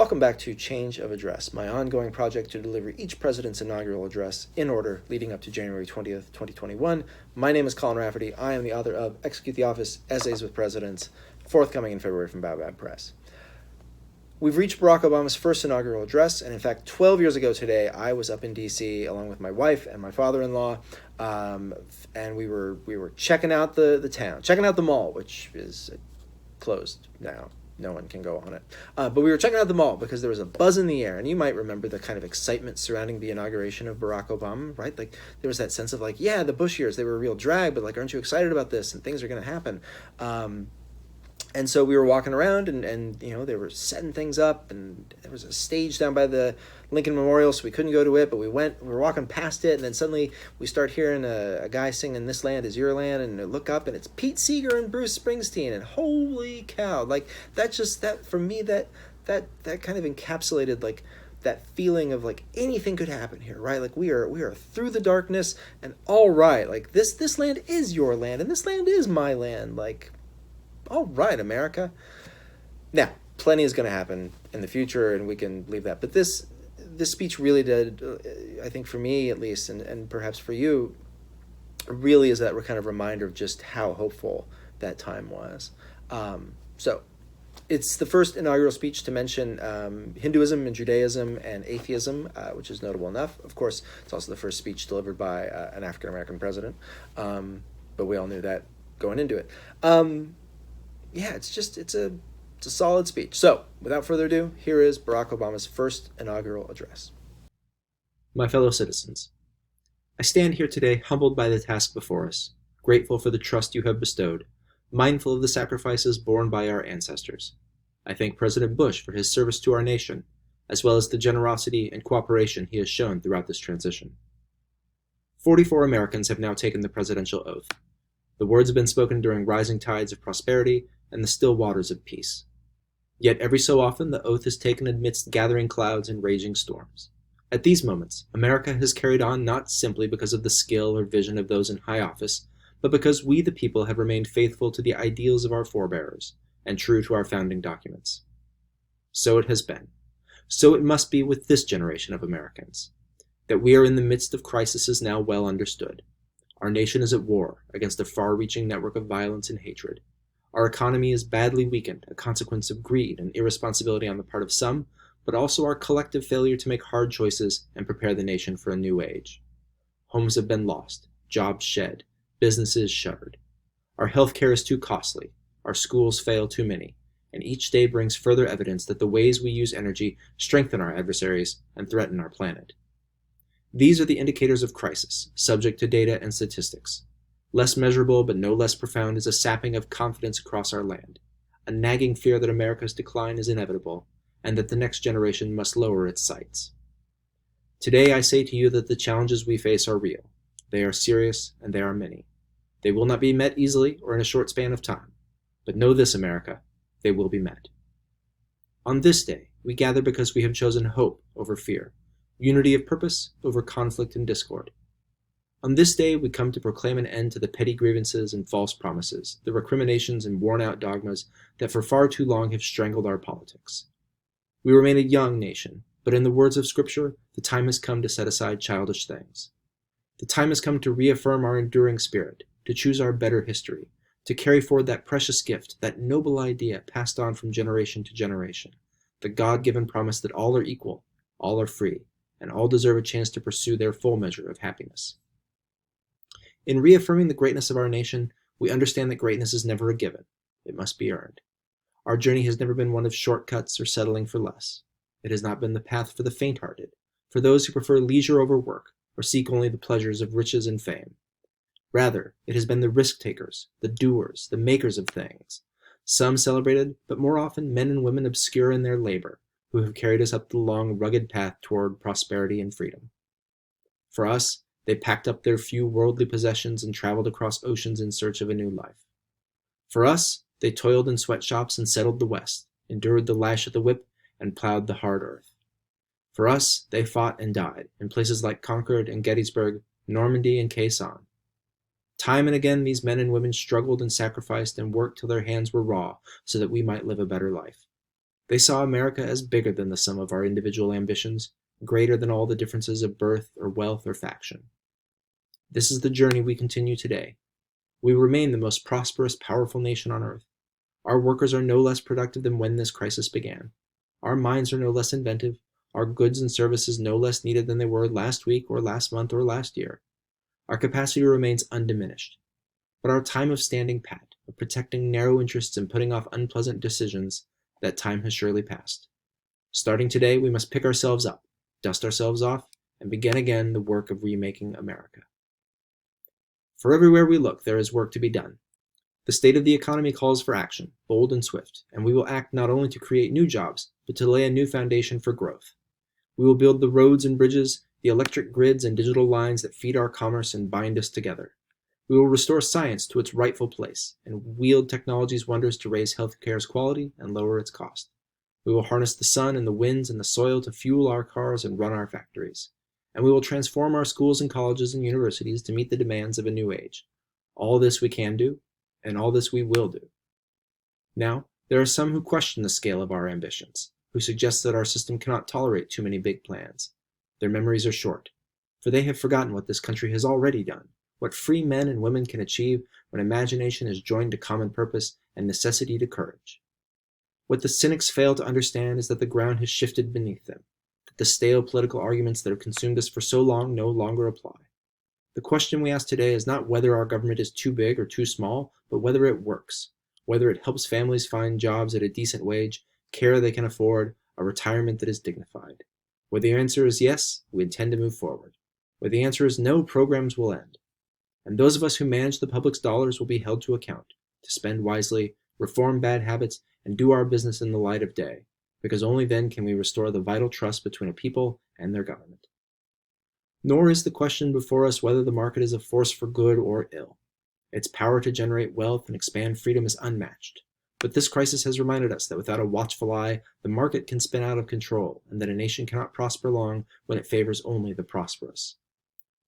Welcome back to Change of Address, my ongoing project to deliver each president's inaugural address in order leading up to January 20th, 2021. My name is Colin Rafferty. I am the author of Execute the Office, Essays with Presidents, forthcoming in February from Baobab Press. We've reached Barack Obama's first inaugural address, and in fact, 12 years ago today, I was up in D.C. along with my wife and my father-in-law, and we were checking out the town, checking out the mall, which is closed now. No one can go on it. But we were checking out the mall because there was a buzz in the air, and you might remember the kind of excitement surrounding the inauguration of Barack Obama, right? Like, there was that sense of like, yeah, the Bush years, they were a real drag, but like, aren't you excited about this? And things are going to happen. And so we were walking around and you know, they were setting things up, and there was a stage down by the Lincoln Memorial, so we couldn't go to it, but we were walking past it, and then suddenly we start hearing a guy singing "This Land Is Your Land," and I look up, and it's Pete Seeger and Bruce Springsteen, and holy cow, like, that for me, that kind of encapsulated, like, that feeling of like anything could happen here, right? Like, we are through the darkness, and all right, like, this land is your land, and this land is my land, like, all right, America. Now, plenty is going to happen in the future, and we can leave that. But this speech really did, I think for me at least, and perhaps for you, really is that kind of reminder of just how hopeful that time was. So it's the first inaugural speech to mention Hinduism and Judaism and atheism, which is notable enough. Of course, it's also the first speech delivered by an African-American president, but we all knew that going into it. Yeah, it's a solid speech. So, without further ado, here is Barack Obama's first inaugural address. My fellow citizens, I stand here today humbled by the task before us, grateful for the trust you have bestowed, mindful of the sacrifices borne by our ancestors. I thank President Bush for his service to our nation, as well as the generosity and cooperation he has shown throughout this transition. 44 Americans have now taken the presidential oath. The words have been spoken during rising tides of prosperity and the still waters of peace. Yet every so often the oath is taken amidst gathering clouds and raging storms. At these moments, America has carried on not simply because of the skill or vision of those in high office, but because we the people have remained faithful to the ideals of our forebears and true to our founding documents. So it has been. So it must be with this generation of Americans. That we are in the midst of crisis is now well understood. Our nation is at war against a far-reaching network of violence and hatred. Our economy is badly weakened, a consequence of greed and irresponsibility on the part of some, but also our collective failure to make hard choices and prepare the nation for a new age. Homes have been lost, jobs shed, businesses shuttered. Our healthcare is too costly, our schools fail too many, and each day brings further evidence that the ways we use energy strengthen our adversaries and threaten our planet. These are the indicators of crisis, subject to data and statistics. Less measurable but no less profound is a sapping of confidence across our land, a nagging fear that America's decline is inevitable, and that the next generation must lower its sights. Today I say to you that the challenges we face are real. They are serious, and they are many. They will not be met easily or in a short span of time. But know this, America, they will be met. On this day, we gather because we have chosen hope over fear, unity of purpose over conflict and discord. On this day, we come to proclaim an end to the petty grievances and false promises, the recriminations and worn-out dogmas that for far too long have strangled our politics. We remain a young nation, but in the words of Scripture, the time has come to set aside childish things. The time has come to reaffirm our enduring spirit, to choose our better history, to carry forward that precious gift, that noble idea passed on from generation to generation, the God-given promise that all are equal, all are free, and all deserve a chance to pursue their full measure of happiness. In reaffirming the greatness of our nation, we understand that greatness is never a given. It must be earned. Our journey has never been one of shortcuts or settling for less. It has not been the path for the faint-hearted, for those who prefer leisure over work or seek only the pleasures of riches and fame. Rather, it has been the risk-takers, the doers, the makers of things, some celebrated, but more often men and women obscure in their labor, who have carried us up the long, rugged path toward prosperity and freedom. For us, they packed up their few worldly possessions and traveled across oceans in search of a new life. For us, they toiled in sweatshops and settled the West, endured the lash of the whip, and plowed the hard earth. For us, they fought and died in places like Concord and Gettysburg, Normandy and Quai San. Time and again, these men and women struggled and sacrificed and worked till their hands were raw so that we might live a better life. They saw America as bigger than the sum of our individual ambitions, greater than all the differences of birth or wealth or faction. This is the journey we continue today. We remain the most prosperous, powerful nation on earth. Our workers are no less productive than when this crisis began. Our minds are no less inventive, our goods and services no less needed than they were last week or last month or last year. Our capacity remains undiminished. But our time of standing pat, of protecting narrow interests and putting off unpleasant decisions, that time has surely passed. Starting today, we must pick ourselves up, dust ourselves off, and begin again the work of remaking America. For everywhere we look, there is work to be done. The state of the economy calls for action, bold and swift, and we will act not only to create new jobs, but to lay a new foundation for growth. We will build the roads and bridges, the electric grids and digital lines that feed our commerce and bind us together. We will restore science to its rightful place and wield technology's wonders to raise healthcare's quality and lower its cost. We will harness the sun and the winds and the soil to fuel our cars and run our factories. And we will transform our schools and colleges and universities to meet the demands of a new age. All this we can do, and all this we will do. Now, there are some who question the scale of our ambitions, who suggest that our system cannot tolerate too many big plans. Their memories are short, for they have forgotten what this country has already done, what free men and women can achieve when imagination is joined to common purpose and necessity to courage. What the cynics fail to understand is that the ground has shifted beneath them, that the stale political arguments that have consumed us for so long no longer apply. The question we ask today is not whether our government is too big or too small, but whether it works, whether it helps families find jobs at a decent wage, care they can afford, a retirement that is dignified. Where the answer is yes, we intend to move forward. Where the answer is no, programs will end. And those of us who manage the public's dollars will be held to account, to spend wisely, reform bad habits, and do our business in the light of day, because only then can we restore the vital trust between a people and their government. Nor is the question before us whether the market is a force for good or ill. Its power to generate wealth and expand freedom is unmatched. But this crisis has reminded us that without a watchful eye, the market can spin out of control, and that a nation cannot prosper long when it favors only the prosperous.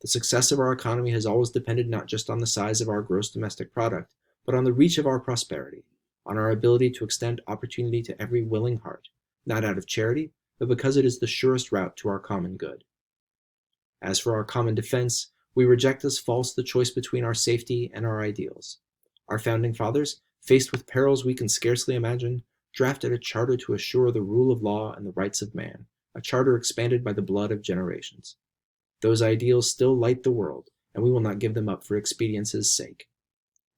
The success of our economy has always depended not just on the size of our gross domestic product, but on the reach of our prosperity, on our ability to extend opportunity to every willing heart, not out of charity, but because it is the surest route to our common good. As for our common defense, we reject as false the choice between our safety and our ideals. Our founding fathers, faced with perils we can scarcely imagine, drafted a charter to assure the rule of law and the rights of man, a charter expanded by the blood of generations. Those ideals still light the world, and we will not give them up for expedience's sake.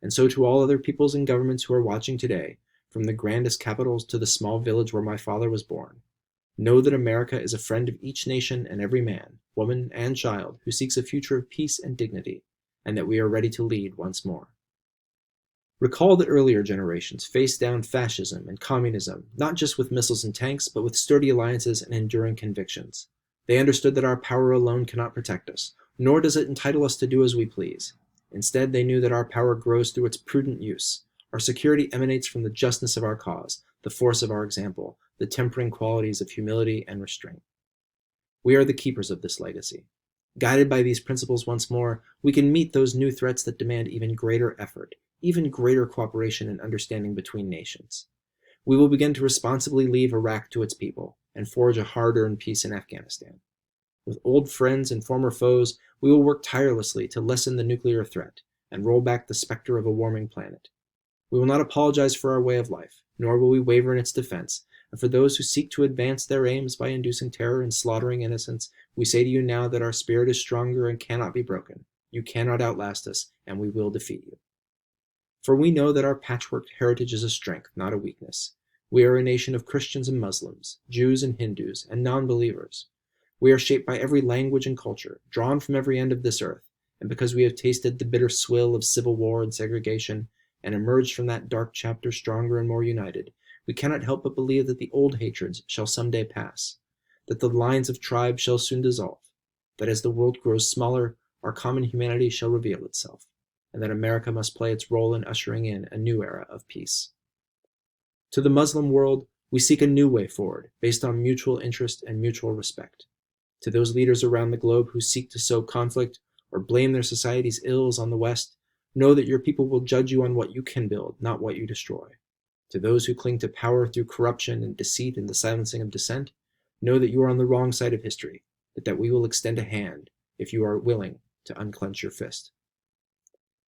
And so to all other peoples and governments who are watching today, from the grandest capitals to the small village where my father was born, know that America is a friend of each nation and every man, woman, and child who seeks a future of peace and dignity, and that we are ready to lead once more. Recall that earlier generations faced down fascism and communism, not just with missiles and tanks, but with sturdy alliances and enduring convictions. They understood that our power alone cannot protect us, nor does it entitle us to do as we please. Instead, they knew that our power grows through its prudent use. Our security emanates from the justness of our cause, the force of our example, the tempering qualities of humility and restraint. We are the keepers of this legacy. Guided by these principles once more, we can meet those new threats that demand even greater effort, even greater cooperation and understanding between nations. We will begin to responsibly leave Iraq to its people and forge a hard-earned peace in Afghanistan. With old friends and former foes, we will work tirelessly to lessen the nuclear threat and roll back the specter of a warming planet. We will not apologize for our way of life, nor will we waver in its defense, and for those who seek to advance their aims by inducing terror and slaughtering innocents, we say to you now that our spirit is stronger and cannot be broken. You cannot outlast us, and we will defeat you. For we know that our patchwork heritage is a strength, not a weakness. We are a nation of Christians and Muslims, Jews and Hindus, and non-believers. We are shaped by every language and culture, drawn from every end of this earth, and because we have tasted the bitter swill of civil war and segregation, and emerged from that dark chapter stronger and more united, we cannot help but believe that the old hatreds shall someday pass, that the lines of tribes shall soon dissolve, that as the world grows smaller, our common humanity shall reveal itself, and that America must play its role in ushering in a new era of peace. To the Muslim world, we seek a new way forward, based on mutual interest and mutual respect. To those leaders around the globe who seek to sow conflict or blame their society's ills on the West, know that your people will judge you on what you can build, not what you destroy. To those who cling to power through corruption and deceit and the silencing of dissent, know that you are on the wrong side of history, but that we will extend a hand if you are willing to unclench your fist.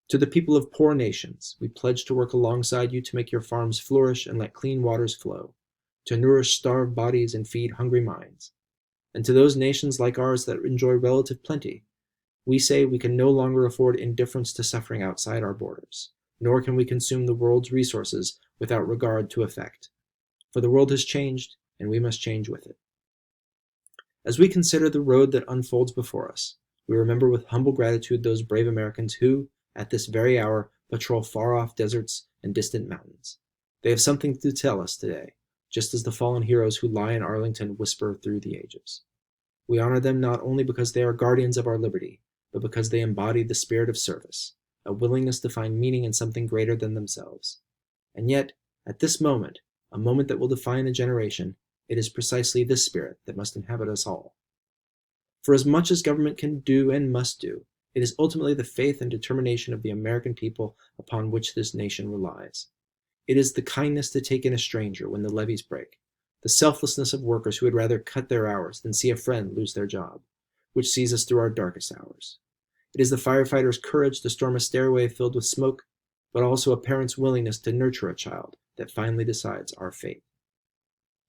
To the people of poor nations, we pledge to work alongside you to make your farms flourish and let clean waters flow, to nourish starved bodies and feed hungry minds. And to those nations like ours that enjoy relative plenty, we say we can no longer afford indifference to suffering outside our borders, nor can we consume the world's resources without regard to effect. For the world has changed, and we must change with it. As we consider the road that unfolds before us, we remember with humble gratitude those brave Americans who, at this very hour, patrol far-off deserts and distant mountains. They have something to tell us today, just as the fallen heroes who lie in Arlington whisper through the ages. We honor them not only because they are guardians of our liberty, but because they embody the spirit of service, a willingness to find meaning in something greater than themselves. And yet, at this moment, a moment that will define a generation, it is precisely this spirit that must inhabit us all. For as much as government can do and must do, it is ultimately the faith and determination of the American people upon which this nation relies. It is the kindness to take in a stranger when the levees break, the selflessness of workers who would rather cut their hours than see a friend lose their job, which sees us through our darkest hours. It is the firefighter's courage to storm a stairway filled with smoke, but also a parent's willingness to nurture a child that finally decides our fate.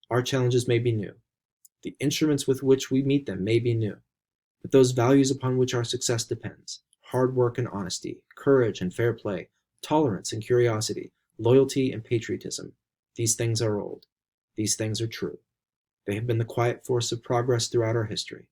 Our challenges may be new. The instruments with which we meet them may be new. But those values upon which our success depends, hard work and honesty, courage and fair play, tolerance and curiosity, loyalty and patriotism, these things are old. These things are true. They have been the quiet force of progress throughout our history.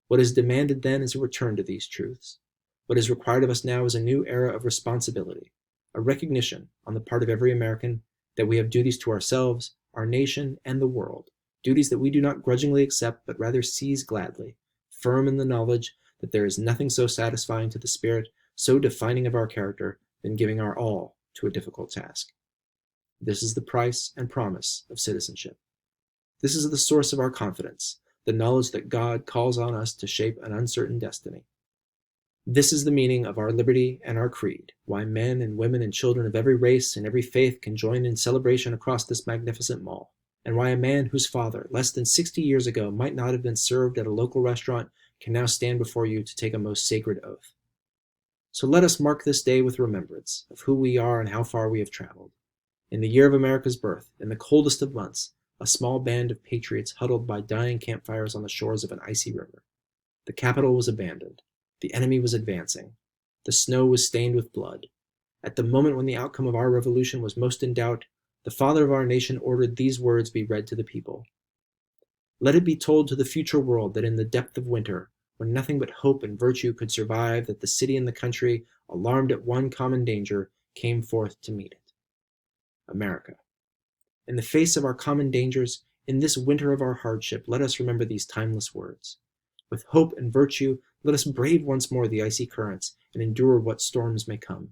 What is demanded then is a return to these truths. What is required of us now is a new era of responsibility, a recognition on the part of every American that we have duties to ourselves, our nation, and the world, duties that we do not grudgingly accept but rather seize gladly, firm in the knowledge that there is nothing so satisfying to the spirit, so defining of our character, than giving our all to a difficult task. This is the price and promise of citizenship. This is the source of our confidence, the knowledge that God calls on us to shape an uncertain destiny. This is the meaning of our liberty and our creed, why men and women and children of every race and every faith can join in celebration across this magnificent mall, and why a man whose father, less than 60 years ago, might not have been served at a local restaurant can now stand before you to take a most sacred oath. So let us mark this day with remembrance of who we are and how far we have traveled. In the year of America's birth, in the coldest of months, a small band of patriots huddled by dying campfires on the shores of an icy river. The capital was abandoned. The enemy was advancing. The snow was stained with blood. At the moment when the outcome of our revolution was most in doubt, the father of our nation ordered these words be read to the people. Let it be told to the future world that in the depth of winter, when nothing but hope and virtue could survive, that the city and the country, alarmed at one common danger, came forth to meet it. America. In the face of our common dangers, in this winter of our hardship, let us remember these timeless words. With hope and virtue, let us brave once more the icy currents and endure what storms may come.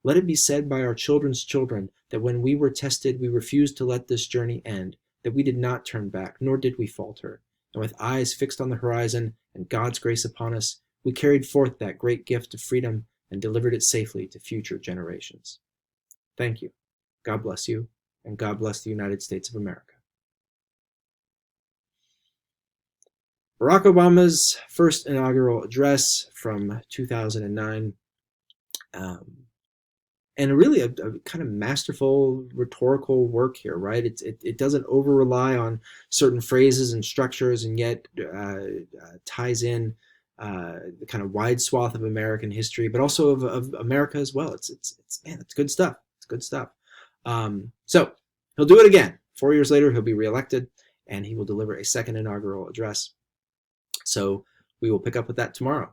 Let it be said by our children's children that when we were tested, we refused to let this journey end, that we did not turn back, nor did we falter, and with eyes fixed on the horizon and God's grace upon us, we carried forth that great gift of freedom and delivered it safely to future generations. Thank you. God bless you, and God bless the United States of America. Barack Obama's first inaugural address from 2009, and really a kind of masterful rhetorical work here, right? It doesn't over-rely on certain phrases and structures, and yet ties in the kind of wide swath of American history, but also of America as well. It's good stuff. It's good stuff. So he'll do it again. 4 years later, he'll be reelected, and he will deliver a second inaugural address. So we will pick up with that tomorrow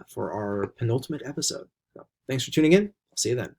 for our penultimate episode. So thanks for tuning in. I'll see you then.